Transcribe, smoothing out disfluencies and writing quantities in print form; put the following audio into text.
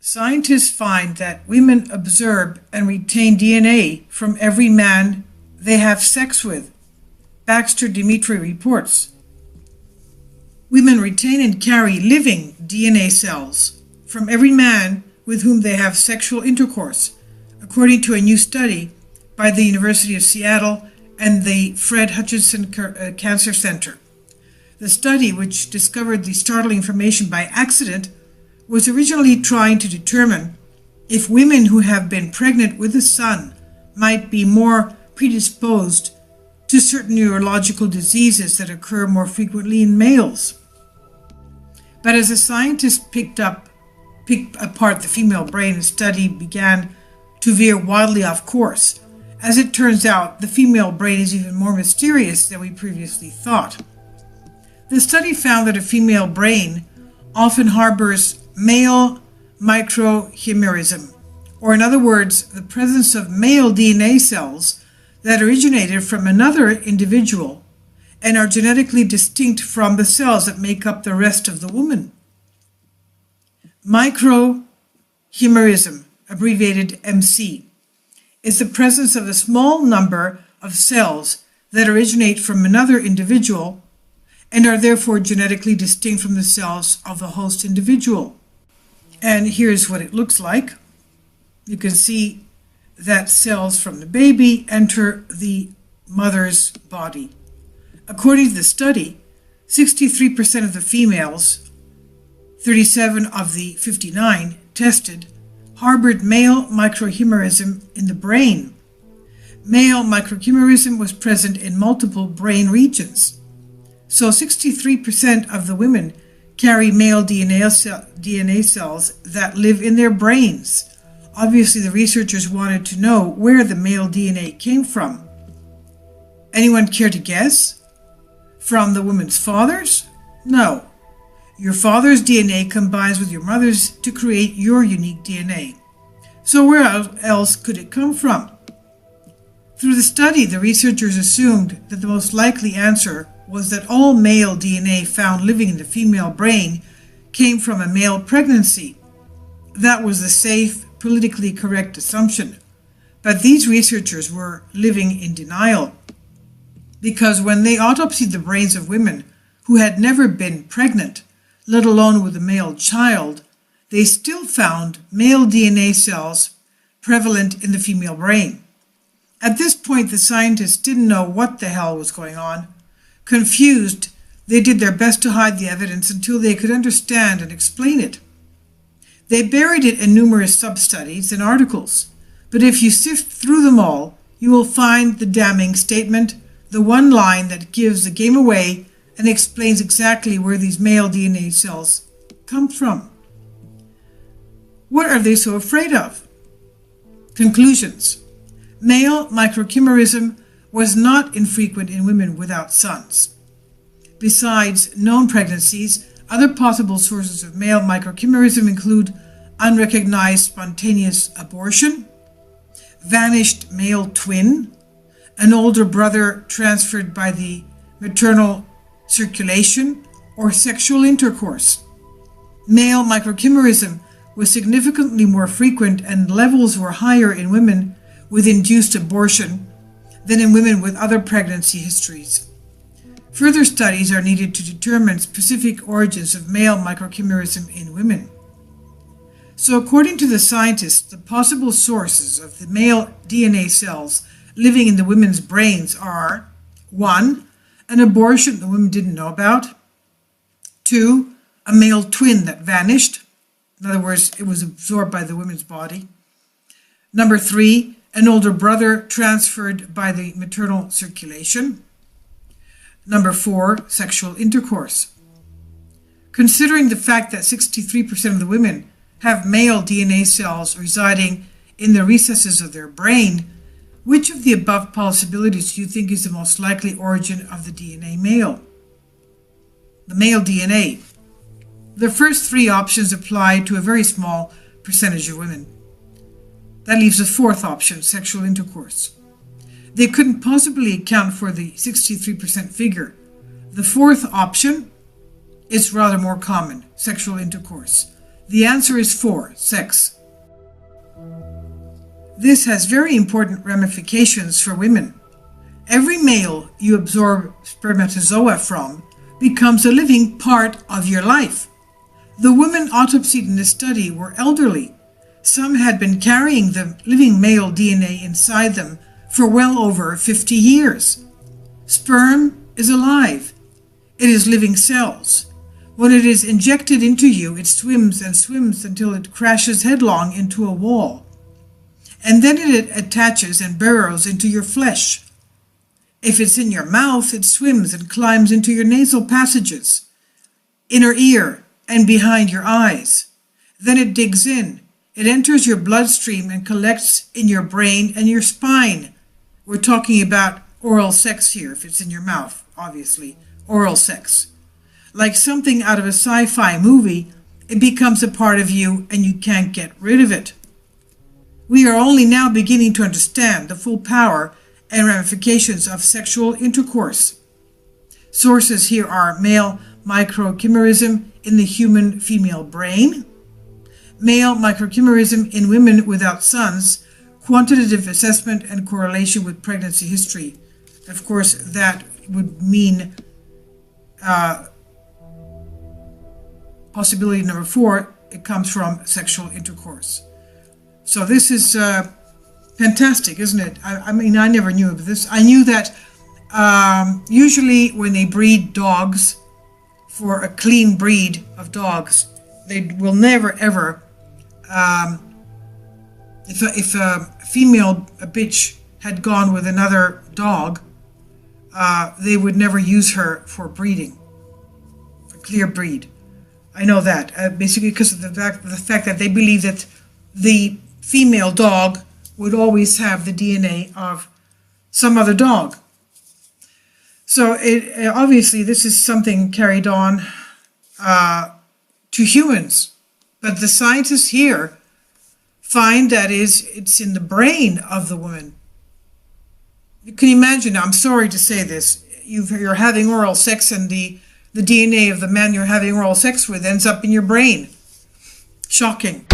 Scientists find that women absorb and retain DNA from every man they have sex with. Baxter Dimitri reports. Women retain and carry living DNA cells from every man with whom they have sexual intercourse, according to a new study by the University of Seattle and the Fred Hutchinson Cancer Center. The study, which discovered the startling information by accident, was originally trying to determine if women who have been pregnant with a son might be more predisposed to certain neurological diseases that occur more frequently in males. But as the scientists picked apart the female brain, the study began to veer wildly off course. As it turns out, the female brain is even more mysterious than we previously thought. The study found that a female brain often harbors male microchimerism, or in other words, the presence of male DNA cells that originated from another individual and are genetically distinct from the cells that make up the rest of the woman. Microchimerism, abbreviated MC, is the presence of a small number of cells that originate from another individual and are therefore genetically distinct from the cells of the host individual. And here's what it looks like. You can see that cells from the baby enter the mother's body. According to the study, 63% of the females, 37 of the 59 tested, harbored male microchimerism in the brain. Male microchimerism was present in multiple brain regions. So 63% of the women carry male DNA cells that live in their brains. Obviously, the researchers wanted to know where the male DNA came from. Anyone care to guess? From the woman's fathers? No. Your father's DNA combines with your mother's to create your unique DNA. So where else could it come from? Through the study, the researchers assumed that the most likely answer was that all male DNA found living in the female brain came from a male pregnancy. That was the safe, politically correct assumption. But these researchers were living in denial, because when they autopsied the brains of women who had never been pregnant, let alone with a male child, they still found male DNA cells prevalent in the female brain. At this point, the scientists didn't know what the hell was going on. Confused, they did their best to hide the evidence until they could understand and explain it. They buried it in numerous sub-studies and articles, but if you sift through them all, you will find the damning statement, the one line that gives the game away and explains exactly where these male DNA cells come from. What are they so afraid of? Conclusions. Male microchimerism was not infrequent in women without sons. Besides known pregnancies, other possible sources of male microchimerism include unrecognized spontaneous abortion, vanished male twin, an older brother transferred by the maternal circulation, or sexual intercourse. Male microchimerism was significantly more frequent and levels were higher in women with induced abortion than in women with other pregnancy histories. Further studies are needed to determine specific origins of male microchimerism in women. So according to the scientists, the possible sources of the male DNA cells living in the women's brains are 1. An abortion the women didn't know about. 2. A male twin that vanished. In other words, it was absorbed by the woman's body. 3. An older brother transferred by the maternal circulation. 4. Sexual intercourse. Considering the fact that 63% of the women have male DNA cells residing in the recesses of their brain, which of the above possibilities do you think is the most likely origin of the DNA male? The male DNA. The first 3 options apply to a very small percentage of women. That leaves a 4th option, sexual intercourse. They couldn't possibly account for the 63% figure. The 4th option is rather more common, sexual intercourse. The answer is 4, sex. This has very important ramifications for women. Every male you absorb spermatozoa from becomes a living part of your life. The women autopsied in this study were elderly. Some had been carrying the living male DNA inside them for well over 50 years. Sperm is alive. It is living cells. When it is injected into you, it swims and swims until it crashes headlong into a wall. And then it attaches and burrows into your flesh. If it's in your mouth, it swims and climbs into your nasal passages, inner ear, and behind your eyes. Then it digs in. It enters your bloodstream and collects in your brain and your spine. We're talking about oral sex here, if it's in your mouth, obviously. Oral sex. Like something out of a sci-fi movie, it becomes a part of you and you can't get rid of it. We are only now beginning to understand the full power and ramifications of sexual intercourse. Sources here are male microchimerism in the human female brain, male microchimerism in women without sons, quantitative assessment and correlation with pregnancy history. Of course, that would mean possibility number 4, it comes from sexual intercourse. So this is fantastic, isn't it? I mean, I never knew of this. I knew that usually when they breed dogs for a clean breed of dogs, they will never ever, if a female, a bitch, had gone with another dog, they would never use her for breeding, for clear breed. I know that, basically because of the fact that they believe that the female dog would always have the DNA of some other dog. So obviously this is something carried on to humans. But the scientists here find that it's in the brain of the woman. You can imagine, I'm sorry to say this, you're having oral sex and the DNA of the man you're having oral sex with ends up in your brain. Shocking.